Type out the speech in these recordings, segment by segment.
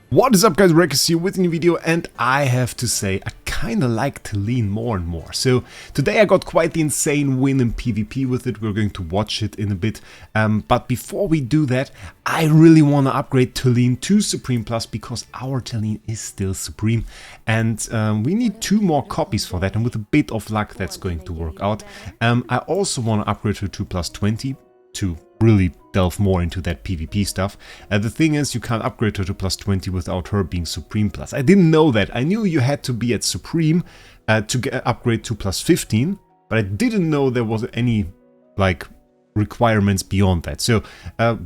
What is up guys, Wraec is here with a new video, and I have to say I kinda like Talene more and more. So today I got quite the insane win in PvP with it. We're going to watch it in a bit, but before we do that I really want to upgrade Talene to Supreme Plus because our Talene is still Supreme, and we need 2 more copies for that, and with a bit of luck that's going to work out. I also want to upgrade her to plus 20 to really delve more into that PvP stuff. The thing is, you can't upgrade her to plus 20 without her being Supreme Plus. I didn't know that. I knew you had to be at Supreme to upgrade to plus 15, but I didn't know there was any like requirements beyond that. So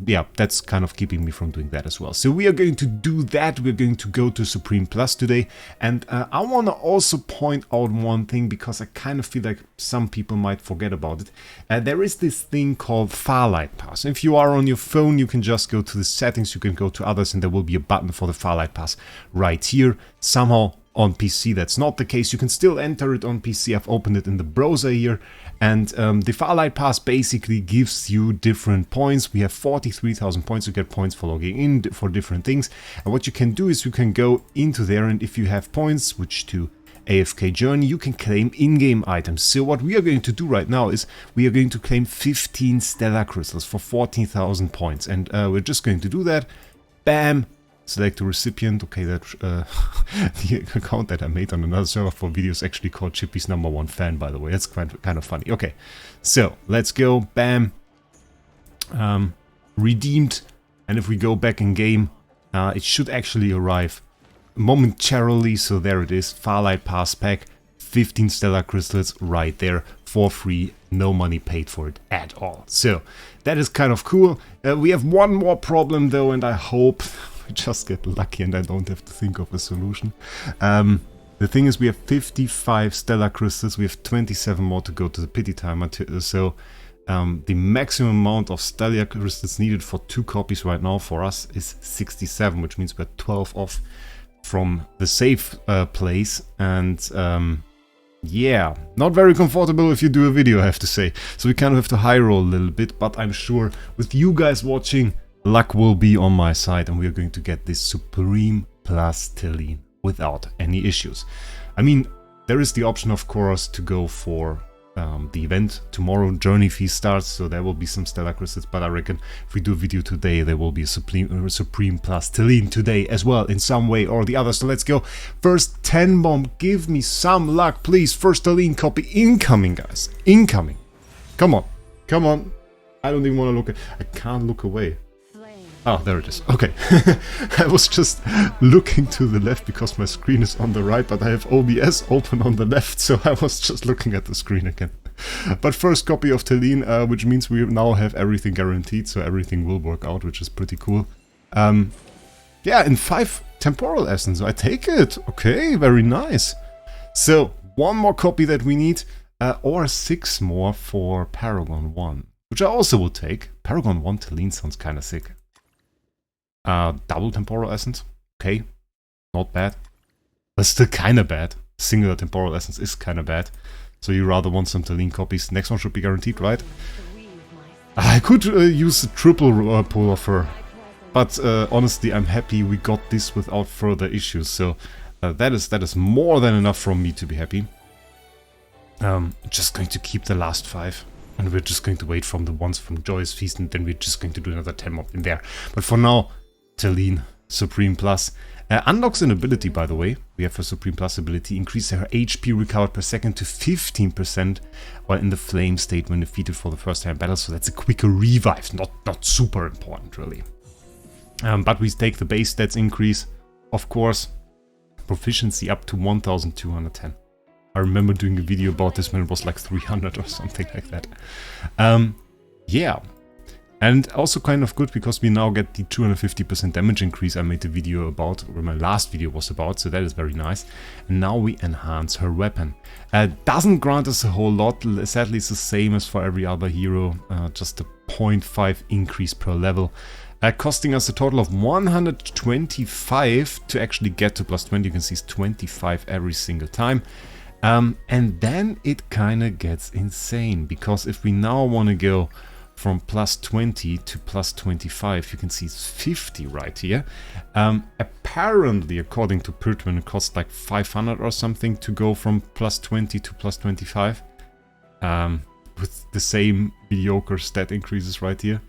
yeah, that's kind of keeping me from doing that as well. So we are going to do that. We're going to go to Supreme Plus today, and I want to also point out one thing because I kind of feel like some people might forget about it. There is this thing called Farlight Pass. If you are on your phone, you can just go to the settings, you can go to others, and there will be a button for the Farlight Pass right here. Somehow on PC that's not the case. You can still enter it on PC. I've opened it in the browser here, and the Farlight Pass basically gives you different points. We have 43,000 points. You get points for logging in for different things, and what you can do is you can go into there, and if you have points, switch to AFK Journey, you can claim in-game items. So what we are going to do right now is we are going to claim 15 stellar crystals for 14,000 points, and we're just going to do that. Bam! Select the recipient. Okay, that the account that I made on another server for videos actually called Chippy's #1 fan, by the way. That's kind of funny. Okay, so let's go. Bam. Redeemed. And if we go back in game, it should actually arrive momentarily. So there it is. Farlight Pass pack. 15 stellar crystals right there for free. No money paid for it at all. So that is kind of cool. We have one more problem though, and I hope just get lucky and I don't have to think of a solution. The thing is, we have 55 stellar crystals, we have 27 more to go to the pity timer, so the maximum amount of stellar crystals needed for 2 copies right now for us is 67, which means we're 12 off from the safe place, and yeah, not very comfortable if you do a video, I have to say. So we kind of have to high roll a little bit, but I'm sure with you guys watching, luck will be on my side, and we are going to get this Supreme Plus Talene without any issues. I mean, there is the option, of course, to go for the event tomorrow. Journey feast starts, so there will be some stellar crystals, but I reckon if we do a video today, there will be a Supreme Plus Talene today as well, in some way or the other. So let's go. First 10 bomb, give me some luck, please. First Talene copy incoming, guys. Incoming. Come on. Come on. I don't even want to look at... I can't look away. Oh, there it is. Okay. I was just looking to the left because my screen is on the right, but I have OBS open on the left, so I was just looking at the screen again. But first copy of Talene, which means we now have everything guaranteed, so everything will work out, which is pretty cool. Yeah, in 5 temporal essence, I take it. Okay, very nice. So, 1 more copy that we need, or 6 more for Paragon 1, which I also will take. Paragon 1 Talene sounds kind of sick. Double temporal essence, okay, not bad, but still kind of bad. Singular temporal essence is kind of bad, so you rather want some Talene copies. Next one should be guaranteed, right? I could use a triple pull of her, but honestly, I'm happy we got this without further issues. So that is more than enough from me to be happy. Just going to keep the last 5. And we're just going to wait from the ones from Joyous Feast, and then we're just going to do another 10 mob in there. But for now, Talene Supreme Plus unlocks an ability, by the way. We have her Supreme Plus ability, increase her HP recovered per second to 15% while in the flame state when defeated for the first time in battle. So that's a quicker revive, not super important really. But we take the base stats increase, of course. Proficiency up to 1210. I remember doing a video about this when it was like 300 or something like that. Yeah. And also kind of good because we now get the 250% damage increase I made a video about, or my last video was about, so that is very nice. And now we enhance her weapon. Doesn't grant us a whole lot, sadly it's the same as for every other hero, just a 0.5 increase per level. Costing us a total of 125 to actually get to plus 20, you can see it's 25 every single time. And then it kind of gets insane, because if we now want to go from plus 20 to plus 25, you can see it's 50 right here. apparently, according to Pertwin, it costs like 500 or something to go from +20 to +25. With the same mediocre stat increases right here.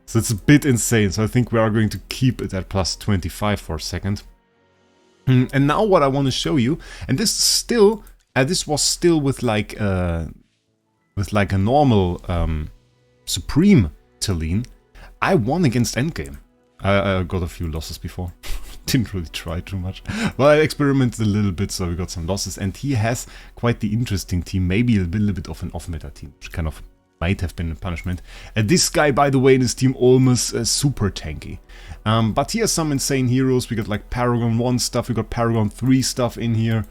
So it's a bit insane. So I think we are going to keep it at +25 for a second. And now what I want to show you, and this is still, this was still with like a normal Supreme Talene. I won against endgame. I got a few losses before. Didn't really try too much. Well, I experimented a little bit, so we got some losses. And he has quite the interesting team. Maybe a little bit of an off-meta team, which kind of might have been a punishment. This guy, by the way, in his team almost super tanky. But he has some insane heroes. We got like Paragon 1 stuff. We got Paragon 3 stuff in here.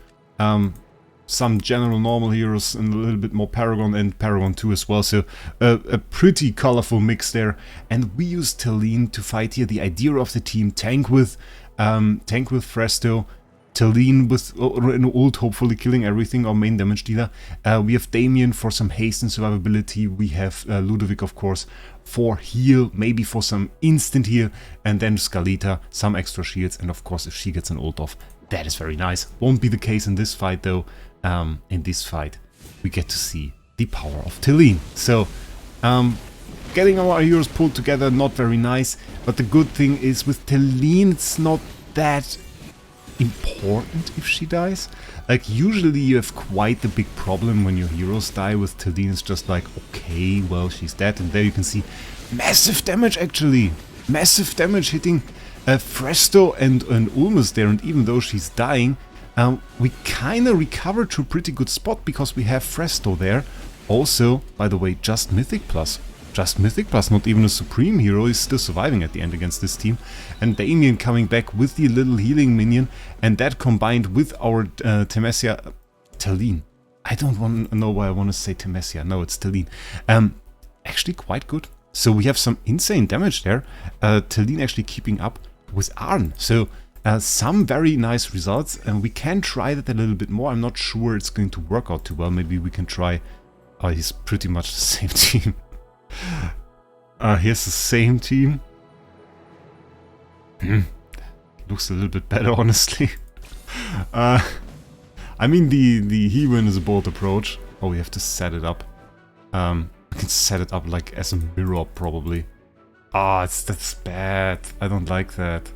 Some general normal heroes and a little bit more Paragon and Paragon 2 as well. So a pretty colorful mix there. And we use Talene to fight here. The idea of the team, tank with Fresto, Talene with an ult, hopefully killing everything, our main damage dealer. We have Damien for some haste and survivability. We have Ludovic, of course, for heal, maybe for some instant heal. And then Scalita, some extra shields. And of course, if she gets an ult off, that is very nice. Won't be the case in this fight though. In this fight, we get to see the power of Talene. So, getting our heroes pulled together, not very nice. But the good thing is with Talene, it's not that important if she dies. Like, usually you have quite a big problem when your heroes die. With Talene, it's just like, okay, well, she's dead. And there you can see massive damage, actually. Massive damage hitting Fresto and Ulmus there. And even though she's dying, we kind of recovered to a pretty good spot because we have Fresto there. Also, by the way, just Mythic Plus. Just Mythic Plus, not even a Supreme hero, is still surviving at the end against this team. And Damien coming back with the little healing minion. And that combined with our Talene. I don't want to know why I want to say Temesia. No, it's Talene. Actually quite good. So we have some insane damage there. Talene actually keeping up with Eironn. So some very nice results, and we can try that a little bit more. I'm not sure it's going to work out too well. Maybe we can try... Oh, he's pretty much the same team. Here's the same team. Looks a little bit better, honestly. I mean, the he-win is a bold approach. Oh, we have to set it up. We can set it up like as a mirror, probably. Ah, that's bad. I don't like that.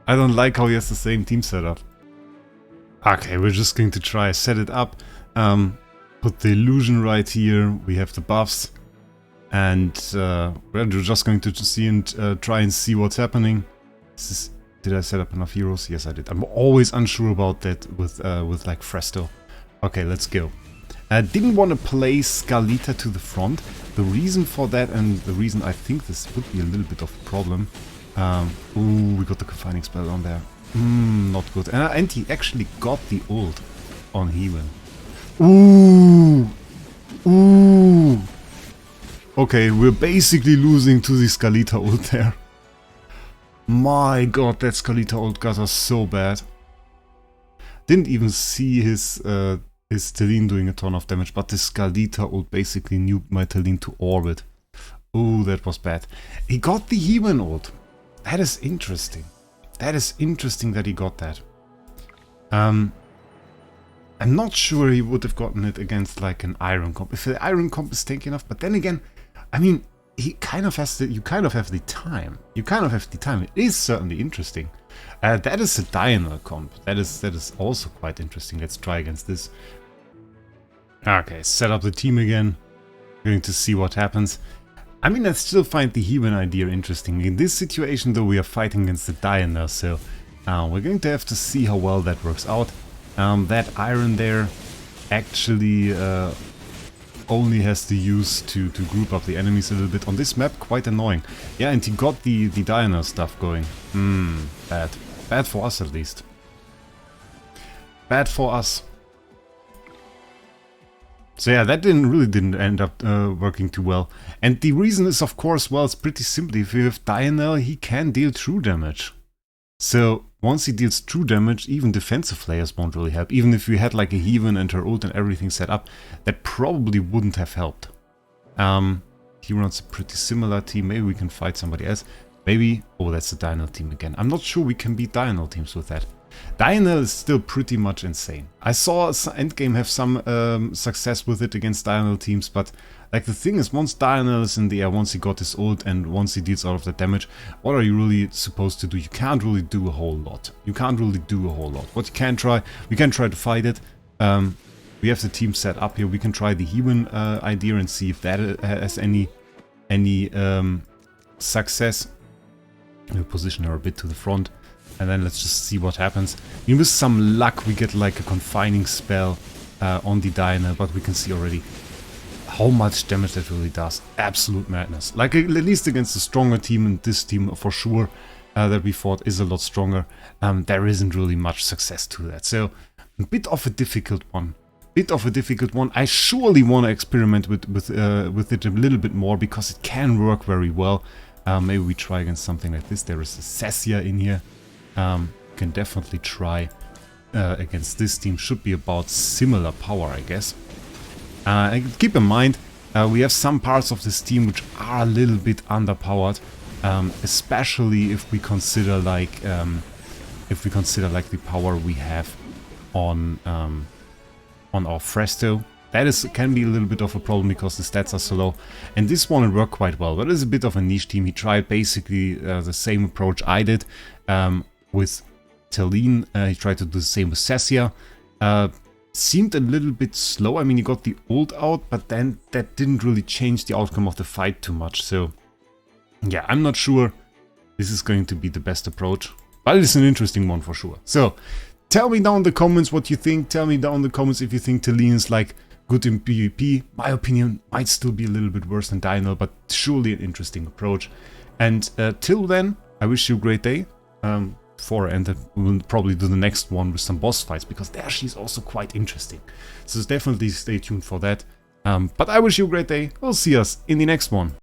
I don't like how he has the same team setup. Okay, we're just going to try set it up. Put the illusion right here. We have the buffs. And we're just going to see and try and see what's happening. Did I set up enough heroes? Yes, I did. I'm always unsure about that with like Fresto. Okay, let's go. I didn't want to place Scalita to the front. The reason for that, and the reason I think this would be a little bit of a problem. Ooh, we got the confining spell on there. Not good. And he actually got the ult on Hewen. Ooh! Ooh! Okay, we're basically losing to the Scalita ult there. My god, that Scalita ult got us so bad. Didn't even see his Talene doing a ton of damage, but the Scalita ult basically nuked my Talene to orbit. Ooh, that was bad. He got the Hewen ult. That is interesting. That is interesting that he got that. I'm not sure he would have gotten it against like an Eironn comp. If the Eironn comp is tanky enough, but then again, I mean, he kind of has the, you kind of have the time. You kind of have the time. It is certainly interesting. That is a Diana comp. That is also quite interesting. Let's try against this. Okay, set up the team again. Going to see what happens. I mean, I still find the Hewen idea interesting. In this situation, though, we are fighting against the Diana, so we're going to have to see how well that works out. That Eironn there actually only has to use to group up the enemies a little bit. On this map, quite annoying. Yeah, and he got the Diana stuff going. Bad. Bad for us, at least. Bad for us. So yeah, that really didn't end up working too well. And the reason is, of course, well, it's pretty simple. If you have Diana, he can deal true damage. So once he deals true damage, even defensive players won't really help. Even if you had like a Hewen and her ult and everything set up, that probably wouldn't have helped. He runs a pretty similar team. Maybe we can fight somebody else. Maybe... Oh, that's the Diurnal team again. I'm not sure we can beat Diurnal teams with that. Diurnal is still pretty much insane. I saw Endgame have some success with it against Diurnal teams, but like the thing is, once Diurnal is in the air, once he got his ult and once he deals all of that damage, what are you really supposed to do? You can't really do a whole lot. You can't really do a whole lot. What you can try, we can try to fight it. We have the team set up here. We can try the Hewen idea and see if that has any success. We'll position her a bit to the front, and then let's just see what happens. I mean, with some luck, we get like a confining spell on the Diurnal, but we can see already how much damage that really does. Absolute madness. Like, at least against a stronger team, and this team for sure that we fought is a lot stronger. There isn't really much success to that. So, a bit of a difficult one. I surely want to experiment with it a little bit more, because it can work very well. Maybe we try against something like this. There is a Sessia in here. Can definitely try against this team. Should be about similar power, I guess. And keep in mind, we have some parts of this team which are a little bit underpowered, especially if we consider like the power we have on our Fresto. That can be a little bit of a problem because the stats are so low. And this one worked quite well, but it is a bit of a niche team. He tried basically the same approach I did with Talene. He tried to do the same with Sessia. Seemed a little bit slow. I mean, he got the ult out, but then that didn't really change the outcome of the fight too much. So, yeah, I'm not sure this is going to be the best approach, but it's an interesting one for sure. So, tell me down in the comments what you think. Tell me down in the comments if you think Talene is like good in PvP. My opinion might still be a little bit worse than Diurnal, but surely an interesting approach. And till then, I wish you a great day. Before I end it, we'll probably do the next one with some boss fights, because there she's also quite interesting. So definitely stay tuned for that. But I wish you a great day. We'll see us in the next one.